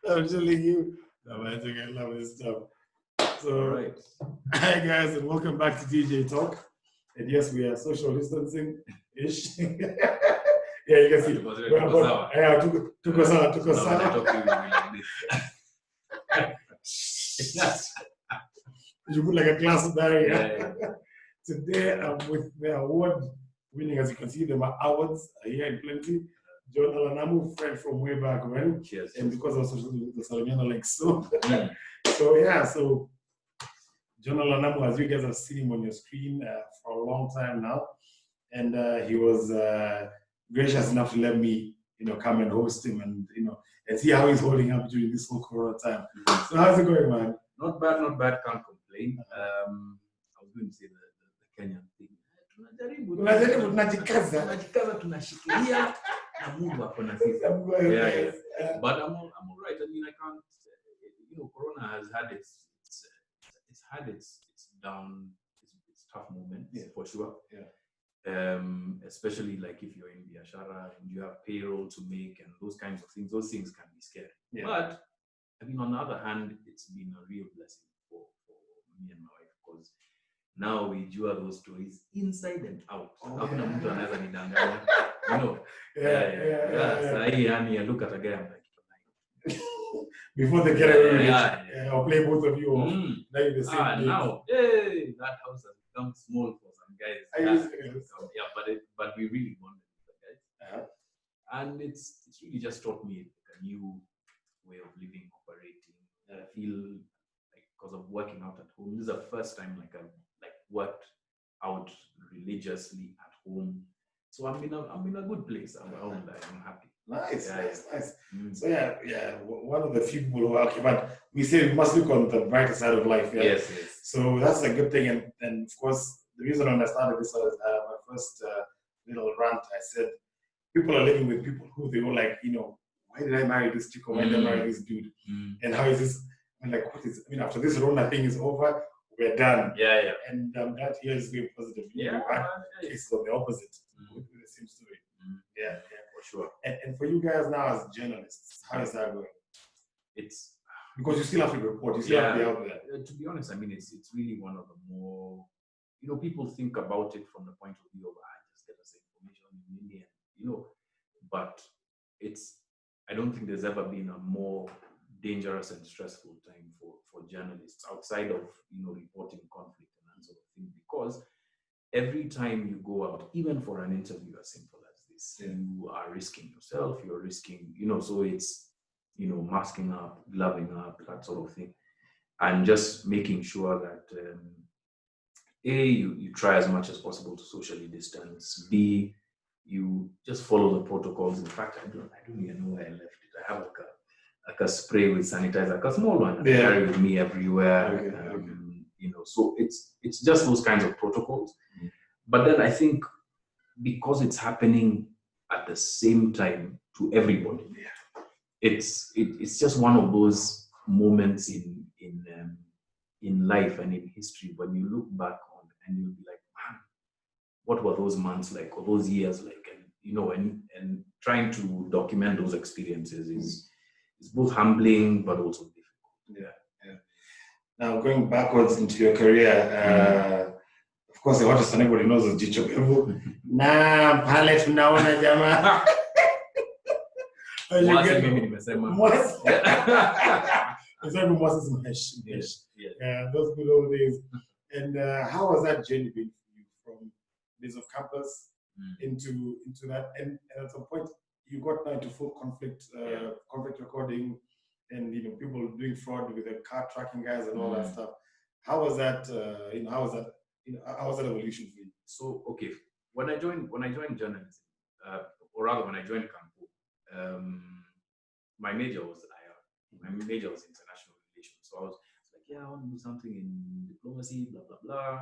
I'm telling you. No, I think I love this stuff. So, Right. hi guys, and welcome back to DJ Talk. And yes, we are social distancing-ish. Yeah, you can see. Took us out. You put like a glass barrier. Yeah. Today, I'm with the award-winning, as you can see, there are awards here in plenty. John Allan Namu, friend from way back when. Cheers. And because of social the Salamiana like so. Mm. So John Allan Namu, as you guys have seen him on your screen for a long time now. And he was gracious enough to let me, come and host him and, and see how he's holding up during this whole Corona time. Mm-hmm. So how's it going, man? Not bad, can't complain. I was going to say the Kenyan thing. Tunajikaza tunashikilia na Mungu ako na sisi. Yeah. But I'm all right. I mean, I can't, Corona has had its tough moments, for sure. Yeah. Especially like if you're in biashara and you have payroll to make and those kinds of things, those things can be scary. Yeah. But I mean, on the other hand, it's been a real blessing for me and my wife, because now we endure those stories inside and out. Hakuna mtu anaweza nidanganya. I look at a guy, I'm like, before they get away, I'll play both of you off. Now you're the same now, hey, that house has become small for some guys. But we really bonded with the guys. And it's really just taught me a new way of living, operating. I feel like because of working out at home, this is the first time like I've worked out religiously at home. So I'm in a good place. I'm happy. Nice. So one of the few people who are okay, but we say we must look on the brighter side of life. Yeah? Yes. So that's a good thing, and of course the reason I started this was my first little rant. I said people are living with people who they were like, why did I marry this chick or why did I marry this dude? And how is this? I'm like, what is? I mean, after this Rona thing is over, we're done. Yeah. And that here is very positive. Yeah. Cases of the opposite with the same story. Yeah, for sure. And for you guys now as journalists, how is that going? It's because you still have to report. You still have to be out there. To be honest, I mean, it's really one of the more, people think about it from the point of view of just get us information in India, but I don't think there's ever been a more dangerous and stressful time for journalists outside of reporting conflict and that sort of thing, because every time you go out, even for an interview as simple as this, you are risking yourself, you're risking, so it's masking up, gloving up, that sort of thing, and just making sure that you try as much as possible to socially distance. B, you just follow the protocols. In fact, I don't even know where I left it. I have like a spray with sanitizer, like a small one I carry with me everywhere. Okay. So it's just those kinds of protocols. But then I think because it's happening at the same time to everybody, it's just one of those moments in life and in history when you look back on and you'll be like, man, what were those months like or those years like? And trying to document those experiences is both humbling but also difficult. Yeah. Now going backwards into your career, of course, the hottest anybody knows is Jicho Bevu. Nah, pale tunaona jamaa. Those good old days. And how was that journey been for you from days of campus into that? And at some point, you got now into full conflict recording, and people doing fraud with the car tracking guys and all that stuff. How was that? How was that evolution for you? So okay, when I joined journalism, or rather when I joined Campo, my major was IR. My major was international relations. So I was like, I want to do something in diplomacy, blah blah blah.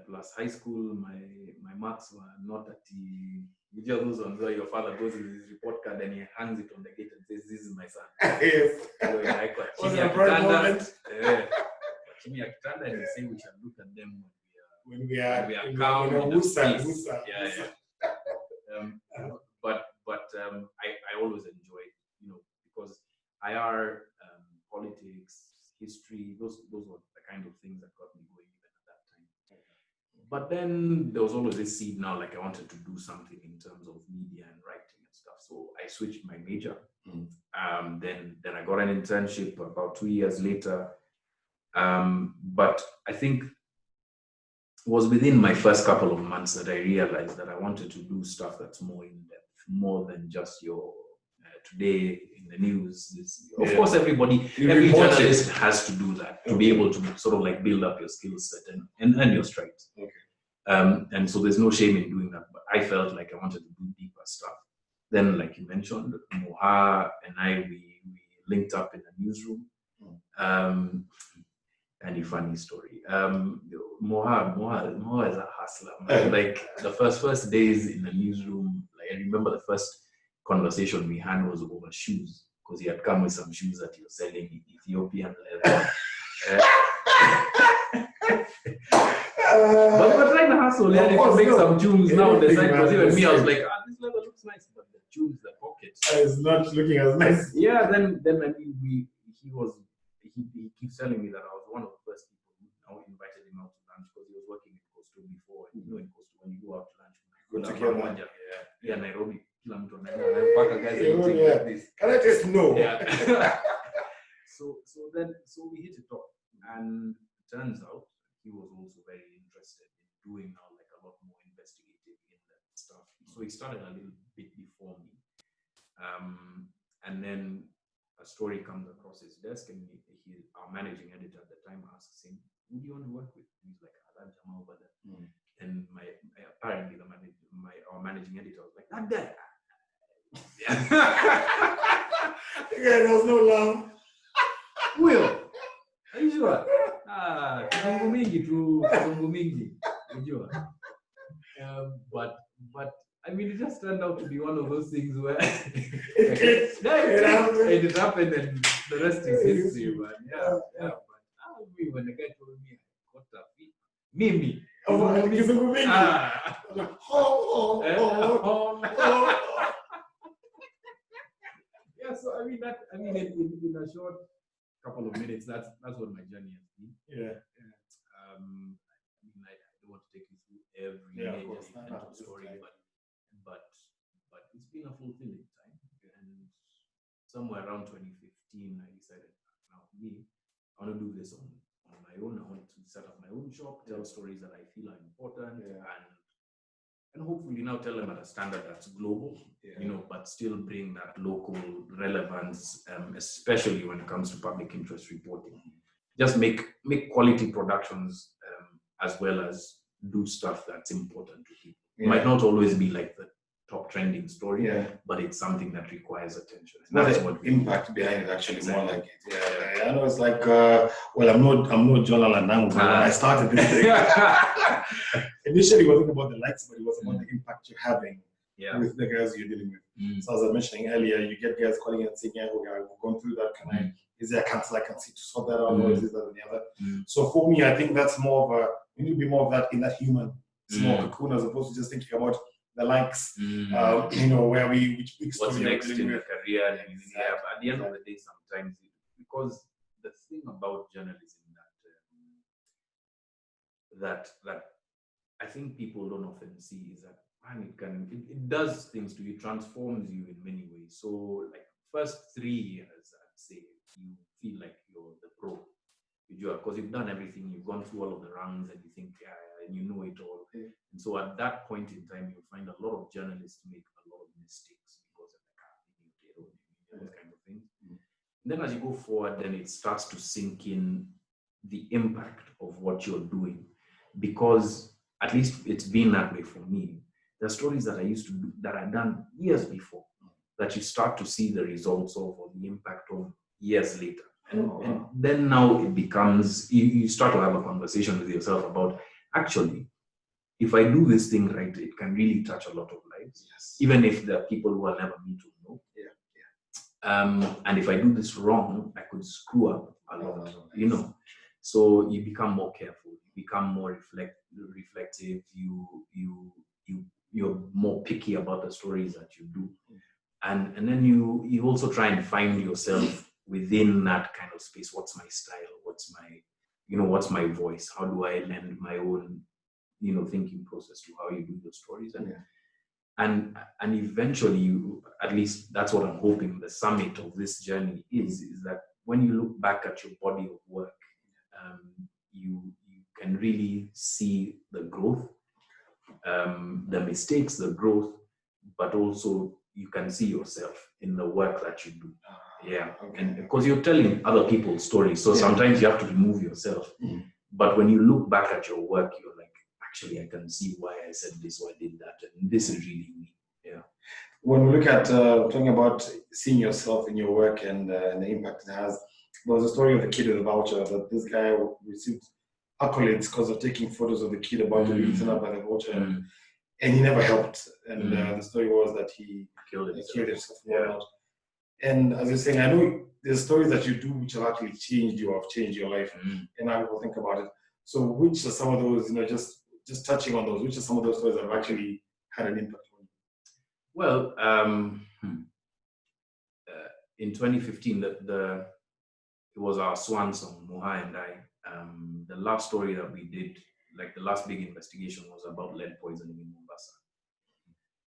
Plus high school, my marks were not at the. Those ones where your father goes with his report card and he hangs it on the gate and says, "This is my son." Yes. So was it a proud moment? Chini ya kitanda, and we say we shall look at them when we are calm. But I always enjoyed, because IR, politics, history. Those were the kind of things that got me going even at that time. But then there was always this seed now, like I wanted to do something in terms of media and writing and stuff. So I switched my major. Then I got an internship about 2 years later. But I think it was within my first couple of months that I realized that I wanted to do stuff that's more in depth, more than just your today in the news. Of course, every journalist has to do that to be able to sort of like build up your skill set and earn your stripes. And so there's no shame in doing that. But I felt like I wanted to do deeper stuff. Then, like you mentioned, Moha and I, we linked up in the newsroom. Any funny story. Moha is a hustler, man. Like the first days in the newsroom, like I remember the first conversation we had was over shoes, because he had come with some shoes that he was selling in Ethiopian leather. But we're trying to hustle, and if you make some tunes now, the side was even me, I was like, this leather looks nice, but the tunes, the pockets is not looking as nice. Yeah, then I mean he keeps telling me that I was one of the first people who invited him out to lunch, because he was working in Coastal before. And in Coastal, when you go out to lunch, Nairobi, guys, can I just know? Yeah. So we hit it off, and it turns out he was also very interested in doing now like a lot more investigative in that stuff. So he started a little bit before me, and then a story comes across his desk, and our managing editor at the time asks him, "Who do you want to work with?" And he's like, "That Jama over there." And apparently our managing editor was like, "That guy." Yeah, there was no love. Will, are you sure? Kizungu mingi. But I mean, it just turned out to be one of those things where it happened, and the rest is history, man. Yeah. But when the guy told me I got a fee, Mimi. Kizungu mingi. Yeah, so I mean, in a short couple of minutes, that's what my journey has been. Yeah. I mean, I don't want to take you through every major event or story, but it's been a fulfilling time. And somewhere around 2015, I decided, now I want to do this on my own. I want to set up my own shop, tell stories that I feel are important, and hopefully now tell them at a standard that's global, but still bring that local relevance, especially when it comes to public interest reporting. Just make quality productions, as well as do stuff that's important to people. It might not always be like the top trending story, but it's something that requires attention. And that's what impact behind it, actually, more like it. I know it's like, well, I'm not John Allan Namu, but when I started this thing, initially it wasn't about the likes, but it was about the impact you're having with the guys you're dealing with. So as I was mentioning earlier, you get guys calling and saying, "Yeah, we've gone through that. Is there a council I can see to sort that out, or is this, that, and the other?" So for me, I think that's more of a, we need to be more of that in that human small cocoon, as opposed to just thinking about the likes, where which big story what's next in the career. Exactly. But at the end of the day, sometimes, because the thing about journalism that I think people don't often see is that, man, it does things to you, transforms you in many ways. So like first 3 years, I'd say, you feel like you're the pro. Because you've done everything, you've gone through all of the rungs, and you think, and you know it all. And so at that point in time, you'll find a lot of journalists make a lot of mistakes because of those kind of things. And then as you go forward, then it starts to sink in the impact of what you're doing. Because at least it's been that way for me. There are stories that I used to do that I'd done years before that you start to see the results of, or the impact of, years later. And then now it becomes, you start to have a conversation with yourself about, actually, if I do this thing right, it can really touch a lot of lives, even if there are people who will never meet to know. And if I do this wrong, I could screw up a lot, So you become more careful, you become more reflective, you're more picky about the stories that you do. And then you also try and find yourself within that kind of space, what's my style? What's my voice? How do I lend my own, thinking process to how you do your stories? And eventually, at least that's what I'm hoping the summit of this journey is that when you look back at your body of work, you can really see the growth, the mistakes, the growth, but also you can see yourself in the work that you do. And because you're telling other people's stories, so sometimes you have to remove yourself. But when you look back at your work, you're like, actually, I can see why I said this or I did that, and this is really me. When we look at talking about seeing yourself in your work and the impact it has, there was a story of the kid with the voucher that this guy received accolades because of taking photos of the kid about to be eaten up by the voucher, and he never helped. And the story was that he killed himself. And as you're saying, I know there's stories that you do which have actually changed your life, and how people think about it. So which are some of those, just touching on those, which are some of those stories that have actually had an impact on you? Well, in 2015, it was our swan song, Moha and I. The last story that we did, like the last big investigation, was about lead poisoning in Mombasa.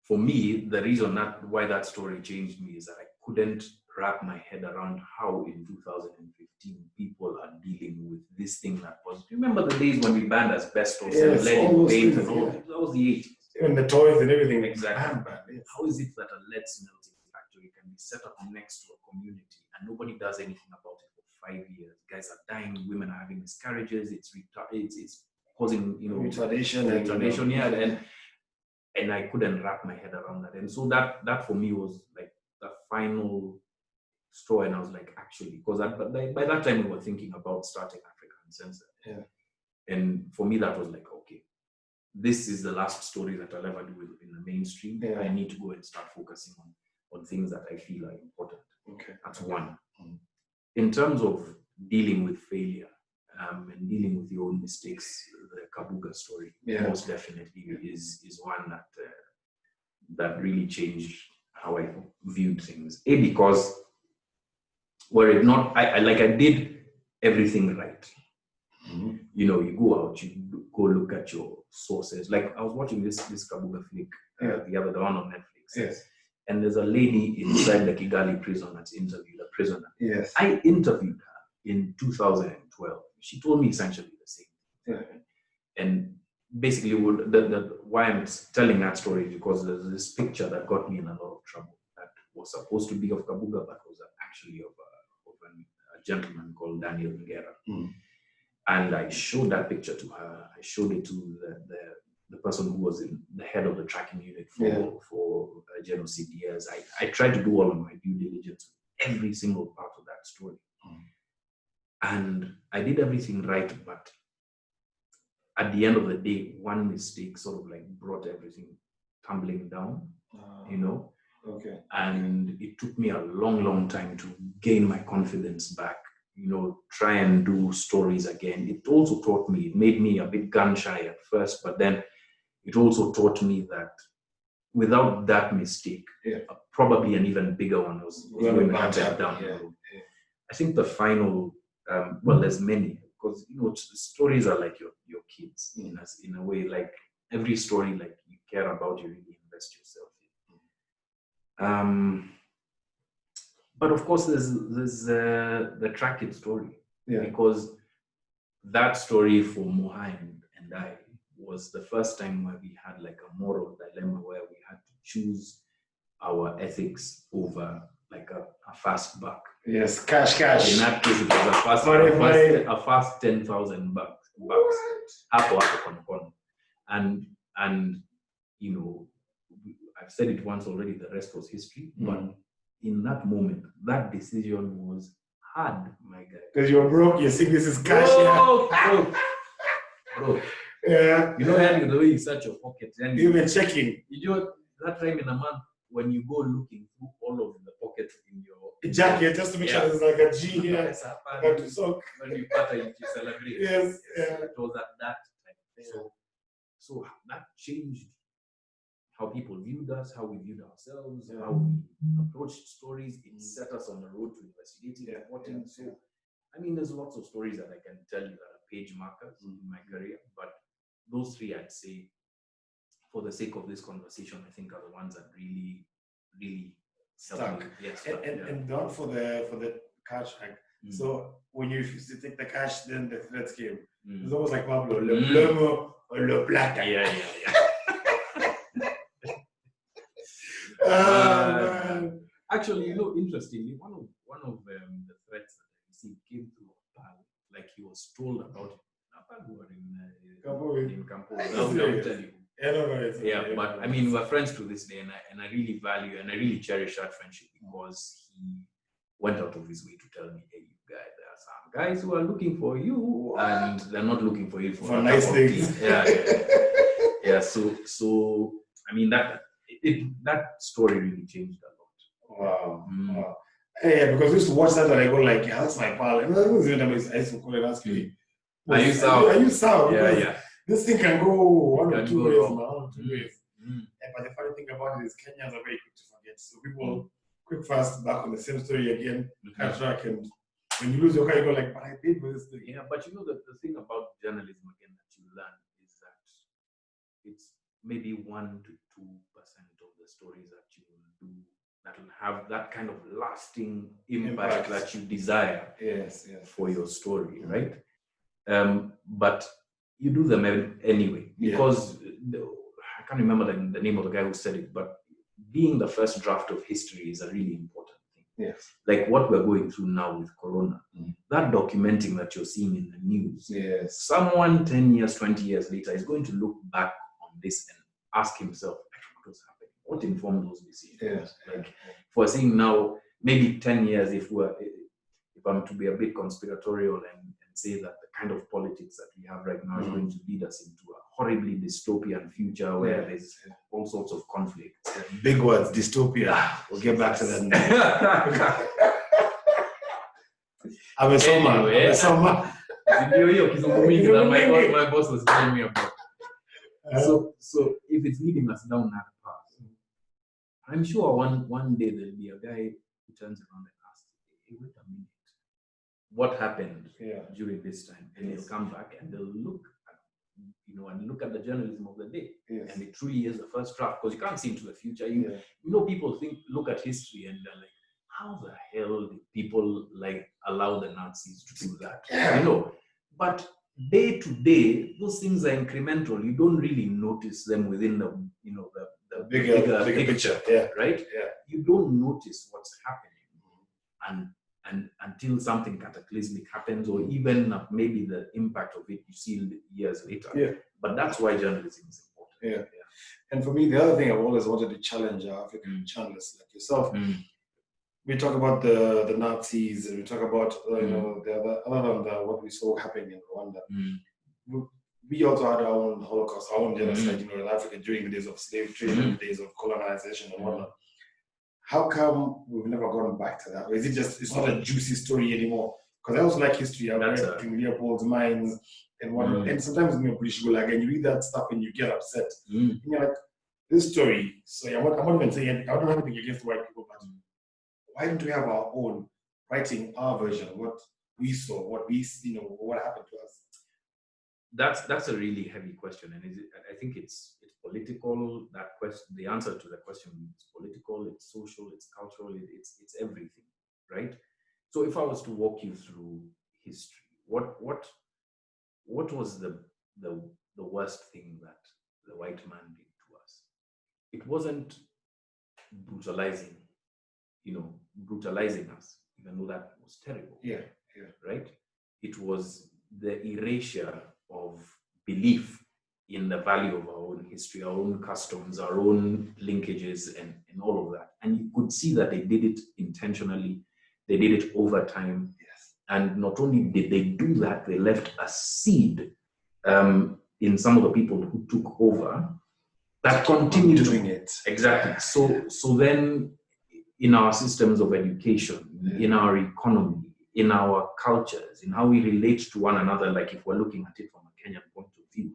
For me, the reason why that story changed me is that I couldn't wrap my head around how in 2015 people are dealing with this thing that was. Do you remember the days when we banned asbestos and lead in paint and all? That was the 80s. And the toys and everything. Exactly. How is it that a lead smelting factory can be set up next to a community and nobody does anything about it for 5 years? Guys are dying, women are having miscarriages, it's causing retardation, and I couldn't wrap my head around that. And so that for me was like the final straw, and I was like, actually, because by that time we were thinking about starting Africa Uncensored. And for me that was like, okay, this is the last story that I'll ever do in the mainstream. I need to go and start focusing on things that I feel are important. That's one. In terms of dealing with failure and dealing with your own mistakes, the Kabuga story most definitely is one that really changed how I viewed things. Because were it not, I did everything right. You go out, you go look at your sources. Like I was watching this Kabuga flick the one on Netflix. And there's a lady inside the Kigali prison that's interviewed a prisoner. I interviewed her in 2012. She told me essentially the same thing. And basically, why I'm telling that story is because there's this picture that got me in a lot of trouble that was supposed to be of Kabuga, but was actually of a gentleman called Daniel Ngera. And I showed that picture to her. I showed it to the person who was in the head of the tracking unit for genocide years. I tried to do all of my due diligence with every single part of that story. And I did everything right, but at the end of the day, one mistake sort of like brought everything tumbling down, And it took me a long, long time to gain my confidence back, try and do stories again. It also taught me, it made me a bit gun shy at first, but then it also taught me that without that mistake, probably an even bigger one was going to happen down the road. I think the final, there's many, because stories are like your kids in a way. Like every story, like you care about, you really invest yourself in. But of course, there's the Track It story, because that story for Moha and I was the first time where we had like a moral dilemma where we had to choose our ethics over like a fast buck. Yes, cash. In that case, it was a fast 10,000 bucks. Hapo kono. And I've said it once already, the rest was history. But in that moment, that decision was hard, my guy. Because you're broke, you think this is cash. Bro. Yeah. The way you search your pocket. And you've been checking. That time in a month, when you go looking through all of the pockets in your jacket, just to make sure there's like a G here. When you pattern, you celebrate. Yes. It was at that time. So that changed how people viewed us, how we viewed ourselves, how we approached stories. It set us on the road to investigative reporting. So, I mean, there's lots of stories that I can tell you that are page markers in my career, but those three, I'd say, for the sake of this conversation, I think are the ones that really, really stuck. Stuck. And not for the cash hack. So when you refused to take the cash, then the threats came. It's almost like Pablo, le plomo or le plata. Yeah. Man. Actually, interestingly, one of the threats that I received came through a pal. Like he was told about it. A pal who were in Campo. I'll tell you. But I mean, we're friends to this day, and I really value and I really cherish that friendship because he went out of his way to tell me, hey, you guys, there are some guys who are looking for you, and they're not looking for you for nice things. Yeah. So I mean that story really changed a lot. Wow. Yeah, because we used to watch that and I go like, yeah, that's my pal. And I used to call and ask me, are you sound? Yeah. This thing can go one or two ways. But the funny thing about it is Kenyans are very quick to forget. So people quick fast back on the same story again, catch track, and when you lose your car, you go like, but I paid for this thing. Yeah, but the thing about journalism again that you learn is that it's maybe 1% to 2% of the stories that you will do that will have that kind of lasting impact that you desire for your story, right? But you do them anyway because I can't remember the name of the guy who said it, but being the first draft of history is a really important thing. Yes. Like what we're going through now with Corona, that documenting that you're seeing in the news, someone 10 years, 20 years later is going to look back on this and ask himself, what was happening? What informed those decisions? Like for seeing now, maybe 10 years, if I'm to be a bit conspiratorial and say that the kind of politics that we have right now is going to lead us into a horribly dystopian future where there's all sorts of conflict. Big words, dystopia. We'll get back to that. Amesoma. My boss was telling me about. So if it's leading us down that path, I'm sure one day there'll be a guy who turns around and asks, hey, wait a minute, what happened during this time? And they'll come back and they'll look at the journalism of the day. And it truly is the first draft because you can't see into the future. People look at history and they're like, how the hell did people allow the Nazis to do that? But day to day, those things are incremental. You don't really notice them within the bigger picture, right? You don't notice what's happening, and until something cataclysmic happens, or even maybe the impact of it you see years later. But that's why journalism is important. And for me, the other thing I've always wanted to challenge our African journalists like yourself. We talk about the Nazis, and we talk about the other than what we saw happening in Rwanda. We also had our own Holocaust, our own genocide, in Africa during the days of slave trade and the days of colonization and whatnot. How come we've never gone back to that? Or is it just it's not a juicy story anymore? Because I also like history. I've read King Leopold's Mines and whatnot. And sometimes in your British go and you read that stuff and you get upset. And you're like, this story. So I'm not even saying I don't have anything against white people, but why don't we have our own writing our version, what we saw, what we what happened to us? That's a really heavy question, and I think it's political. That question, the answer to the question is political, it's social, it's cultural, it's everything, right? So if I was to walk you through history, what was the worst thing that the white man did to us? It wasn't brutalizing us, even though that was terrible. Right? It was the erasure of belief in the value of our own history, our own customs, our own linkages, and all of that. And you could see that they did it intentionally. They did it over time. And not only did they do that, they left a seed in some of the people who took over that continued doing it. Exactly. So then in our systems of education, in our economy, in our cultures, in how we relate to one another, like if we're looking at it from a Kenyan point of view,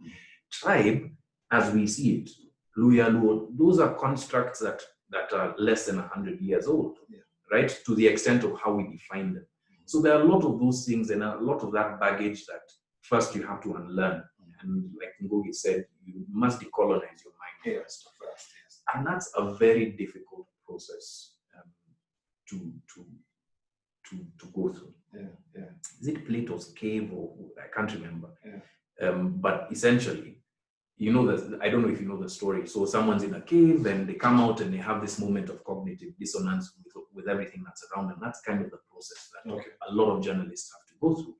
tribe, as we see it, Luya Luo, those are constructs that are less than 100 years old, right? To the extent of how we define them. So there are a lot of those things and a lot of that baggage that first you have to unlearn. And like Ngogi said, you must decolonize your mind first. And that's a very difficult process to go through. Is it Plato's cave or I can't remember. But essentially, you know that I don't know if you know the story. So someone's in a cave and they come out and they have this moment of cognitive dissonance with everything that's around them. That's kind of the process that a lot of journalists have to go through.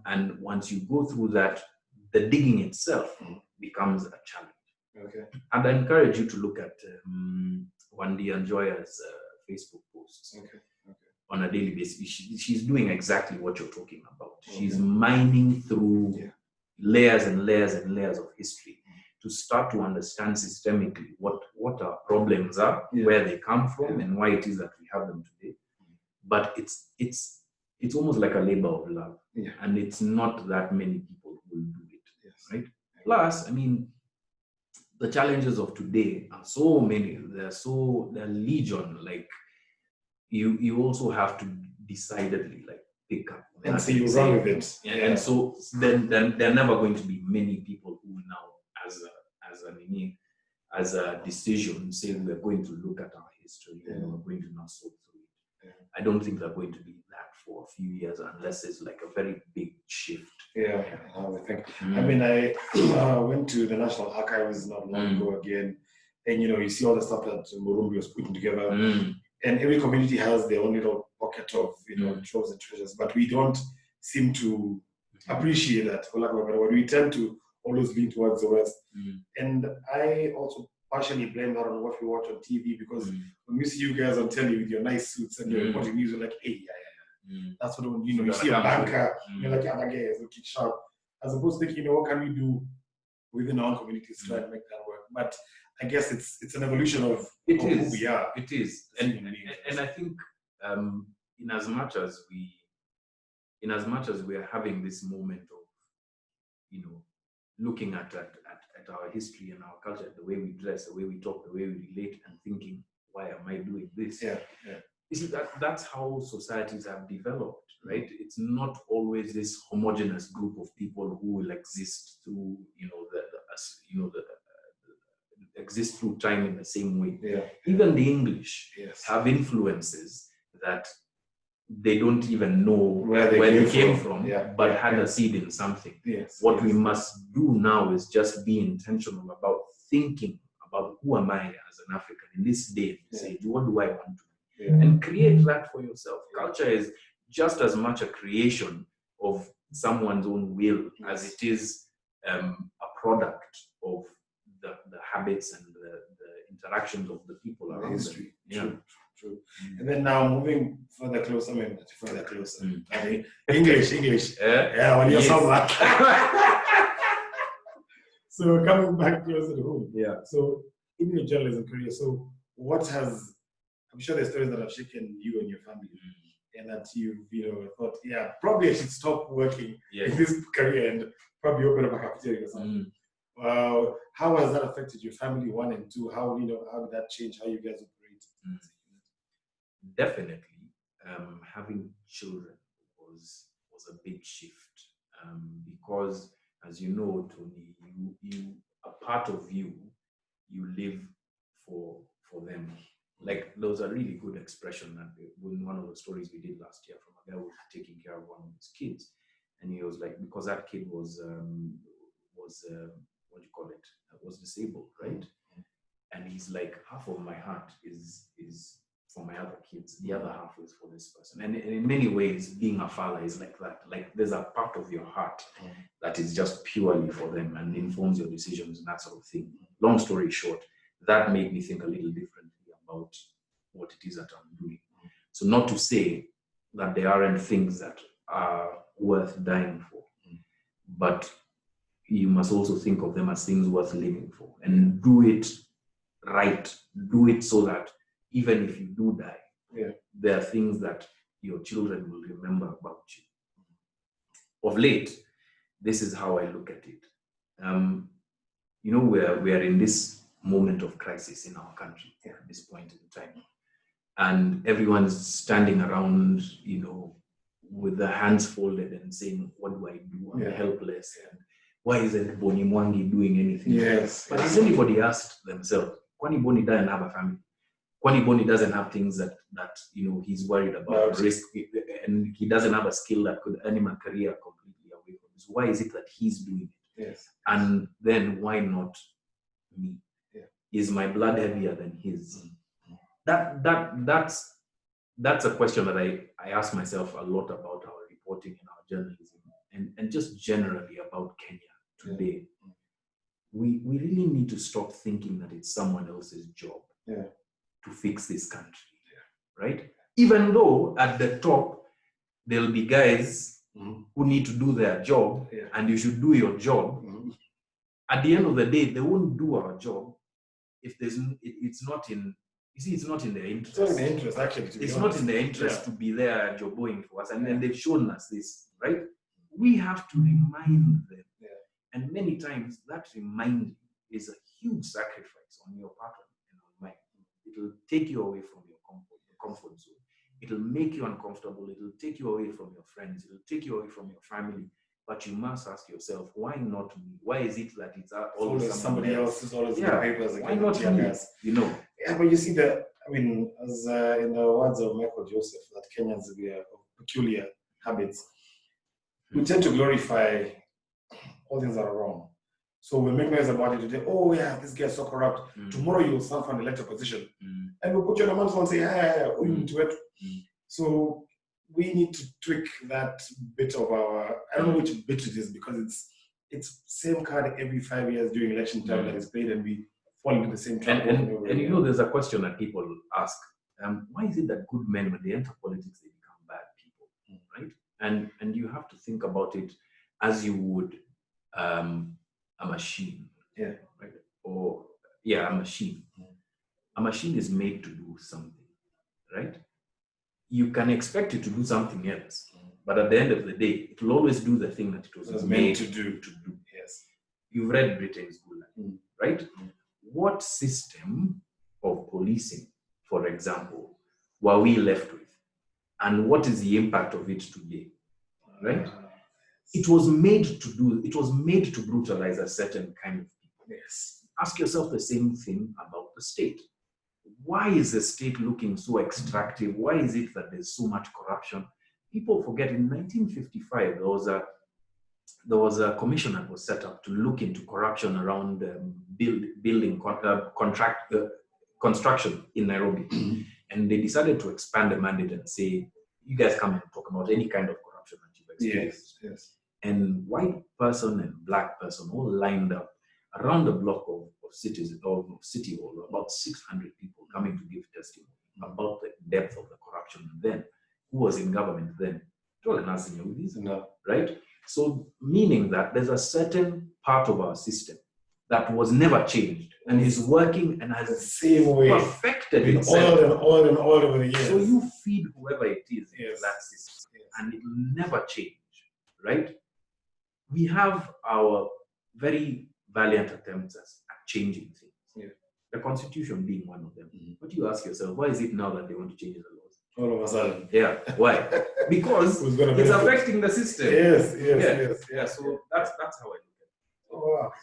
And once you go through that, the digging itself becomes a challenge. And I encourage you to look at Wandi Anjoya's Facebook posts on a daily basis. She's doing exactly what you're talking about. She's mining through layers and layers and layers of history to start to understand systemically what our problems are, where they come from, and why it is that we have them today. But it's almost like a labor of love, and it's not that many people who will do it, right? Plus, I mean, the challenges of today are so many. They're legion. Like you also have to decidedly like pick up and see you run with it. And so then there are never going to be many people who now as a decision say we're going to look at our history and we're going to now sort through it. I don't think they're going to be that for a few years unless it's like a very big shift. I would think. I mean, I went to the National Archives not long ago again, and you see all the stuff that Murumbi was putting together, and every community has their own little pocket of troves and treasures, but we don't seem to appreciate that. For lack of a better word, we tend to always lean towards the West, and I also partially blame that on what we watch on TV, because when we see you guys on telly with your nice suits and you're reporting news, you're like, hey, that's what you see a banker, you're like, other guys looking sharp, as opposed to thinking, what can we do within our own communities to try and make that work? But I guess it's an evolution of who we are. It is, and I think in as much as we are having this moment of looking at our history and our culture, the way we dress, the way we talk, the way we relate, and thinking, why am I doing this? You see, that's how societies have developed, right? It's not always this homogeneous group of people who will exist through, exist through time in the same way. Even the English have influences that they don't even know where they came from, but had a seed in something. What we must do now is just be intentional about thinking about who am I as an African in this day and this age, what do I want to do? And create that for yourself. Culture is just as much a creation of someone's own will as it is a product of the habits and the interactions of the people around history. True. And then now moving further closer. English. When you're somewhere. So coming back closer to home. So in your journalism career, so I'm sure there's stories that have shaken you and your family, and that you've thought, probably I should stop working in this career and probably open up a cafeteria or something. How has that affected your family, one and two? How did that change how you guys operate? Definitely, having children was a big shift, because as you know, Tony, you a part of you live for them. Like there was a really good expression that in one of the stories we did last year from a guy who was taking care of one of his kids, and he was like, because that kid was what do you call it? Was disabled, right? And he's like, half of my heart is for my other kids, the other half is for this person. And in many ways, being a father is like that. Like there's a part of your heart that is just purely for them and informs your decisions and that sort of thing. Long story short, that made me think a little differently about what it is that I'm doing. So not to say that there aren't things that are worth dying for, but you must also think of them as things worth living for, and do it right. Do it so that even if you do die, there are things that your children will remember about you. Of late, this is how I look at it. you know, we are in this moment of crisis in our country at this point in time. And everyone's standing around, you know, with their hands folded and saying, what do I do? I'm helpless. And why isn't Boni Mwangi doing anything? Yes. But has anybody asked themselves, Kwani Boni doesn't have a family? Kwani Boni doesn't have things that you know, he's worried about, risk, and he doesn't have a skill that could earn him a career completely away from this. Why is it that he's doing it? Yes. And then why not me? Yeah. Is my blood heavier than his? That's a question that I ask myself a lot about our reporting and our journalism, and just generally about Kenya today. We really need to stop thinking that it's someone else's job to fix this country, right? Even though at the top there'll be guys who need to do their job, and you should do your job. At the end of the day, they won't do our job if it's not in. You see, it's not in their interest. It's not in their interest, actually. It's not in their interest to be there joboing for us, and then they've shown us this, right? We have to remind them, and many times that reminding is a huge sacrifice on your part and on mine. It'll take you away from your comfort zone. It'll make you uncomfortable. It'll take you away from your friends. It'll take you away from your family. But you must ask yourself, why not me? Why is it that it's always somebody else? Is always in the papers. Why not me? You know. Yeah, but you see that. I mean, as in the words of Michael Joseph, that Kenyans we are of peculiar habits. We tend to glorify all things that are wrong. So we'll make noise about it today. Oh yeah, this guy is so corrupt. Tomorrow you'll stand for an elected position, and we'll put you on a mantle and say, we need to it. So we need to tweak that bit of our. I don't know which bit it is, because it's same card every 5 years during election time that is played, and we fall into the same trap. And you know, there's a question that people ask: why is it that good men, when they enter politics, they become bad people, right? And you have to think about it as you would a machine, right? Or a machine. A machine is made to do something, right? You can expect it to do something else, but at the end of the day, it will always do the thing that it was made to do. Yes. You've read Britain's Gulag, right? What system of policing, for example, were we left with? And what is the impact of it today, right? It was made to brutalize a certain kind of people. Yes. Ask yourself the same thing about the state. Why is the state looking so extractive? Why is it that there's so much corruption? People forget in 1955, there was a commission that was set up to look into corruption around building construction in Nairobi. And they decided to expand the mandate and say, you guys come and talk about any kind of corruption that you've experienced. Yes. And white person and black person all lined up around the block of City Hall, about 600 people coming to give testimony about the depth of the corruption then. Who was in government then? John Allan Namu, right? So meaning that there's a certain part of our system that was never changed and is working and has the same way perfected been itself. oiled and oiled over the years. So you feed whoever it is into that system and it will never change, right? We have our very valiant attempts at changing things. The Constitution being one of them. But you ask yourself, why is it now that they want to change the laws? All of a sudden. Yeah, why? Because it's affecting the system. Yes. So that's how I look at it. Oh, wow.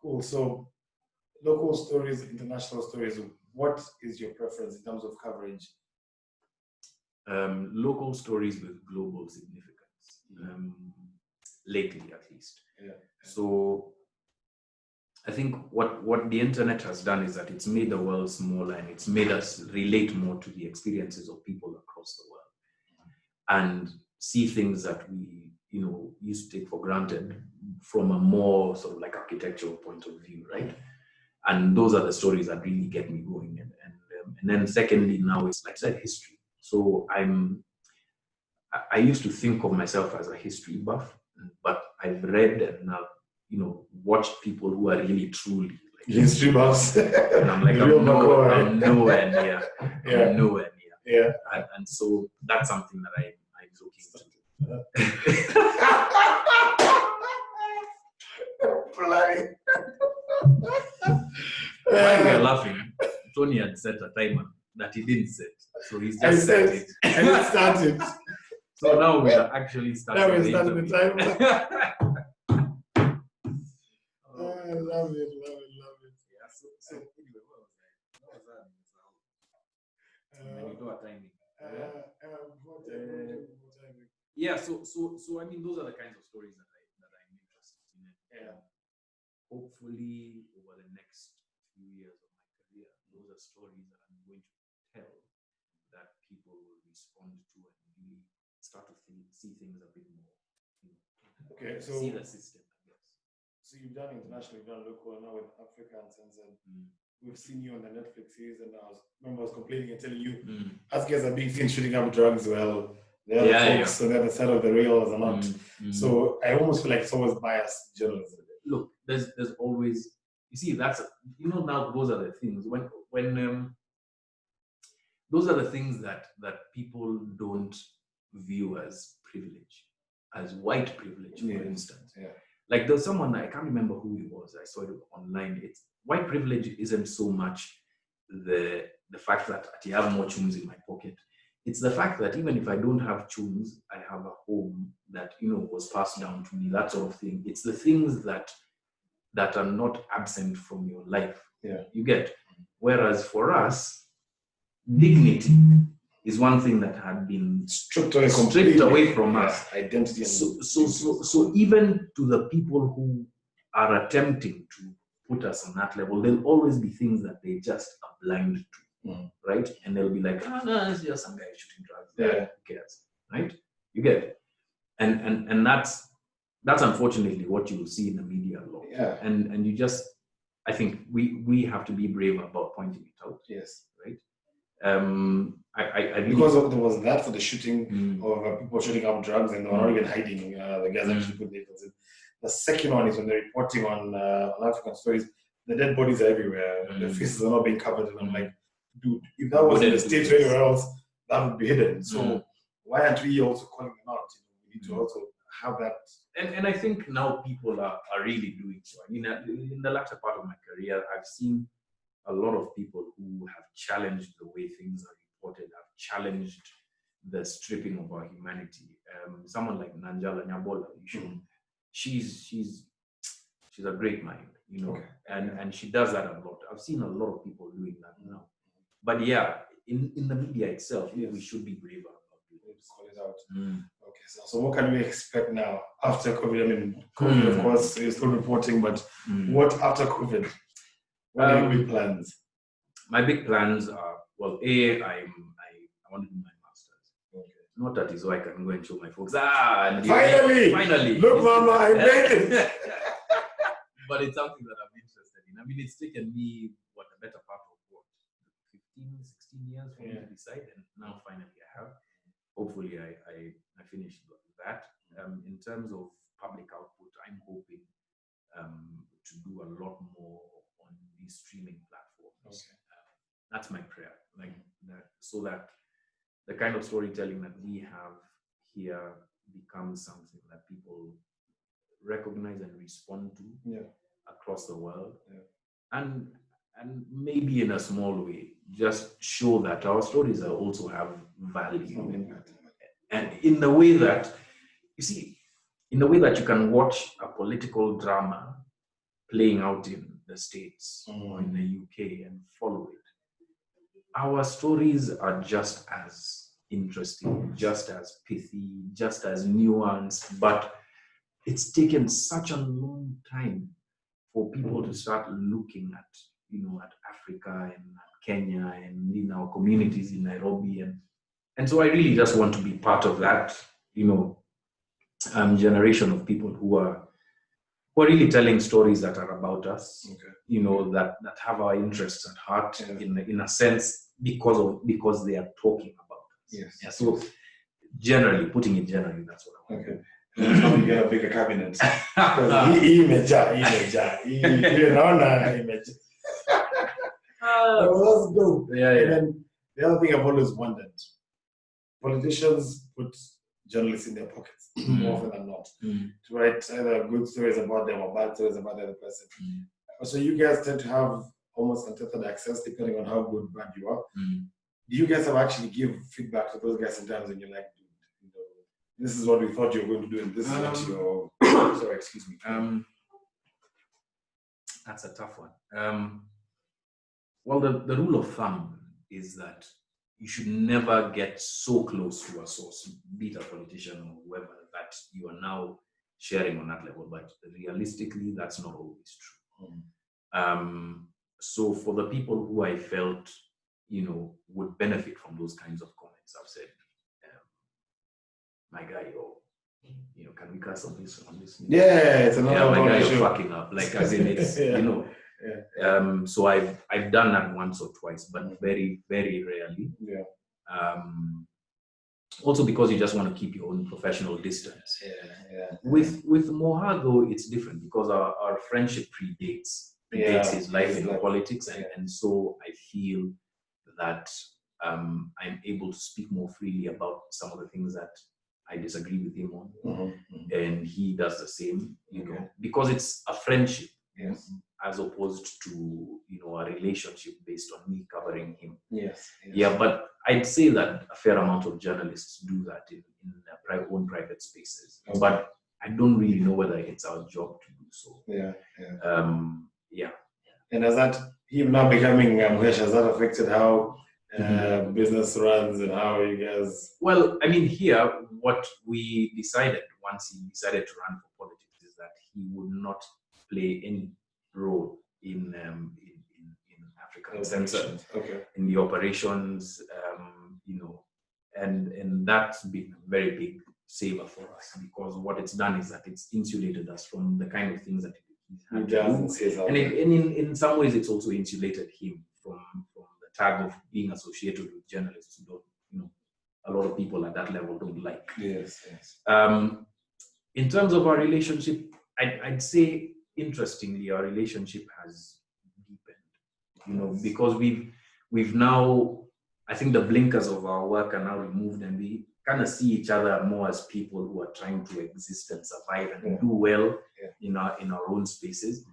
Cool. So local stories, international stories, what is your preference in terms of coverage? Local stories with global significance. Lately, at least. So I think what the internet has done is that it's made the world smaller and it's made us relate more to the experiences of people across the world and see things that we, used to take for granted from a more sort of like architectural point of view, right? And those are the stories that really get me going. And then secondly, now it's like I said, history. So I used to think of myself as a history buff, but I've read and I've watched people who are really truly like history buffs. And I'm like, I'm nowhere near. I'm nowhere near. And so that's something that I'm looking to. planning. While we are laughing, Tony had set a timer that he didn't set. So he's I just set said it. and it started. So now we are actually starting. Now we're starting the time. Oh, I love it. yeah, so anyway, what was that? When you do a timing. Yeah, so I mean, those are the kinds of stories that I'm interested in. Yeah. Hopefully, over the next few years of my career, those are stories that I'm going to tell that people will respond to and really start to see things a bit more. Okay, so see the system, I guess. So you've done international, you've done local, now with Africa and Tanzania. We've seen you on the Netflix series, and I remember I was complaining and telling you, us guys are being seen shooting up drugs. Well, the other folks on the other side of the rails are not. So I almost feel like it's always biased journalism. Look, there's always, you see, that's, now those are the things when those are the things that people don't view as privilege, as white privilege, for instance. Yeah. Like there's someone, I can't remember who he was, I saw it online. It's white privilege isn't so much the fact that I have more tunes in my pocket. It's the fact that even if I don't have tunes, I have a home that was passed down to me, that sort of thing. It's the things that are not absent from your life. Yeah. You get. Whereas for us, dignity is one thing that had been stripped away from us. Identity. So even to the people who are attempting to put us on that level, there'll always be things that they just are blind to, right? And they'll be like, no, it's just some guy shooting drugs. Yeah. Who cares, right? You get it? And that's unfortunately what you will see in the media a lot. Yeah. And you just, I think we have to be brave about pointing it out. Yes. Right? I really, because there was that for the shooting of people shooting up drugs, and they were not even hiding. The guys actually put labels in. The second one is when they're reporting on African stories, the dead bodies are everywhere. The faces are not being covered, and I'm like, dude, if that was in the States or anywhere else, that would be hidden. So why aren't we also calling them out? We need to also have that. And I think now people are really doing so. I mean, in the latter part of my career, I've seen a lot of people who have challenged the way things are reported, have challenged the stripping of our humanity. Someone like Nanjala Nyabola, she's a great mind, and she does that a lot. I've seen a lot of people doing that now. But yeah, in the media itself, we should be braver about it. Call it out. Okay, so what can we expect now after COVID? I mean, COVID, of course, is still reporting, but what after COVID? What are your big plans? My big plans are, well, I want to do my master's. Okay. Not that is so I can go and show my folks. Finally! Look, Mama, I made it! But it's something that I'm interested in. I mean, it's taken me, a better part of 15, 16 years for me to decide, and now finally I have. Hopefully I finished that. In terms of public output, I'm hoping to do a lot more on these streaming platforms. Okay. That's my prayer, so that the kind of storytelling that we have here becomes something that people recognize and respond to across the world. And maybe in a small way, just show that our stories also have value. And in the way that, you can watch a political drama playing out in the States or in the UK and follow it. Our stories are just as interesting, just as pithy, just as nuanced, but it's taken such a long time for people to start looking at Africa and at Kenya and in our communities in Nairobi, and so I really just want to be part of that, generation of people who are really telling stories that are about us, that have our interests at heart in a sense because they are talking about us. Yes. Yeah, so putting it generally, that's what I want. Okay. That's how we get a bigger cabinet. Let's go. Yeah. And then the other thing I've always wondered, politicians put journalists in their pockets more often than not. To write either good stories about them or bad stories about the other person. So you guys tend to have almost untethered access depending on how good, bad you are. Do you guys have actually give feedback to those guys sometimes and you're like, this is what we thought you were going to do and this is what you're... Sorry, excuse me. That's a tough one. Well, the rule of thumb is that you should never get so close to a source, be it a politician or whoever, that you are now sharing on that level. But realistically, that's not always true. So for the people who I felt, would benefit from those kinds of comments, I've said, my guy, can we cuss on this? Yeah, it's another my guy, you're fucking up. Like, as in, it's, so I've done that once or twice, but very, very rarely. Also because you just want to keep your own professional distance. With Moha, though, it's different because our friendship predates his life in politics, and so I feel that I'm able to speak more freely about some of the things that I disagree with him on, and he does the same, because it's a friendship, as opposed to a relationship based on me covering him. But I'd say that a fair amount of journalists do that in their own private spaces, but I don't really know whether it's our job to do so. And has that, him now becoming Muhesh, has that affected how business runs and how you guys... Well, I mean, here, what we decided once he decided to run for politics is that he would not play any role in African Censor, in the operations, and that's been a very big saver for us, because what it's done is that it's insulated us from the kind of things that he does, and in some ways it's also insulated him from the tag of being associated with journalists who don't, a lot of people at that level don't like. In terms of our relationship, I'd say, interestingly, our relationship has deepened, because we've now, I think the blinkers of our work are now removed, and we kind of see each other more as people who are trying to exist and survive and do well in our own spaces,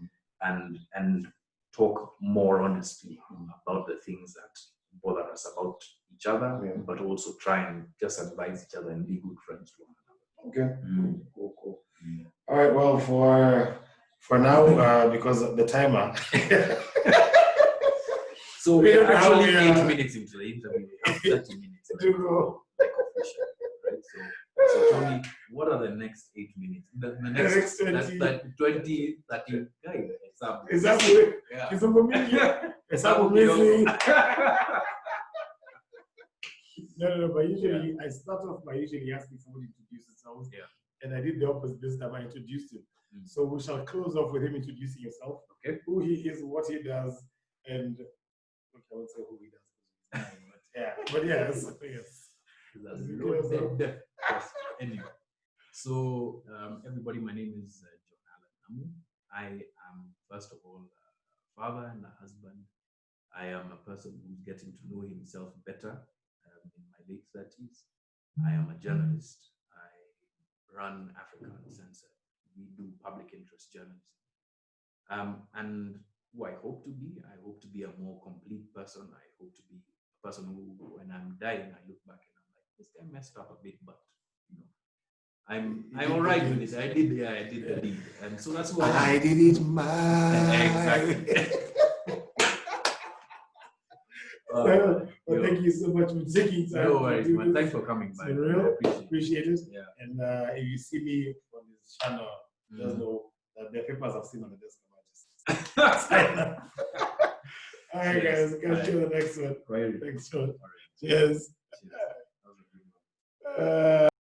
and talk more honestly about the things that bother us about each other, but also try and just advise each other and be good friends to one another. Cool. All right, well, for now, because of the timer. So we're actually 8 minutes into the interview. We have 30 minutes to go, like official, right? So tell me, what are the next 8 minutes? The next 20, 30, guys. No, but usually I start off by usually asking someone to introduce themselves. And I did the opposite this time. I introduced him. So we shall close off with him introducing himself. Who he is, what he does, and I won't say who he does. But yes. Anyway, so everybody, my name is John Allan Namu. I am, first of all, a father and a husband. I am a person who's getting to know himself better in my late 30s. I am a journalist. I run African Censor. We do public interest journalism. And who I hope to be a more complete person. I hope to be a person who, when I'm dying, I look back and I'm like, this guy messed up a bit, but I'm all right with it. I did the deed, and so that's why I did it, man. Exactly. Well, thank you so much for taking time. No worries, man. Thanks for coming by. Appreciate it. And if you see me on this channel, just know that the papers I've seen on the desk. All right, guys. Catch you on the next one. Thanks, Sean. Cheers.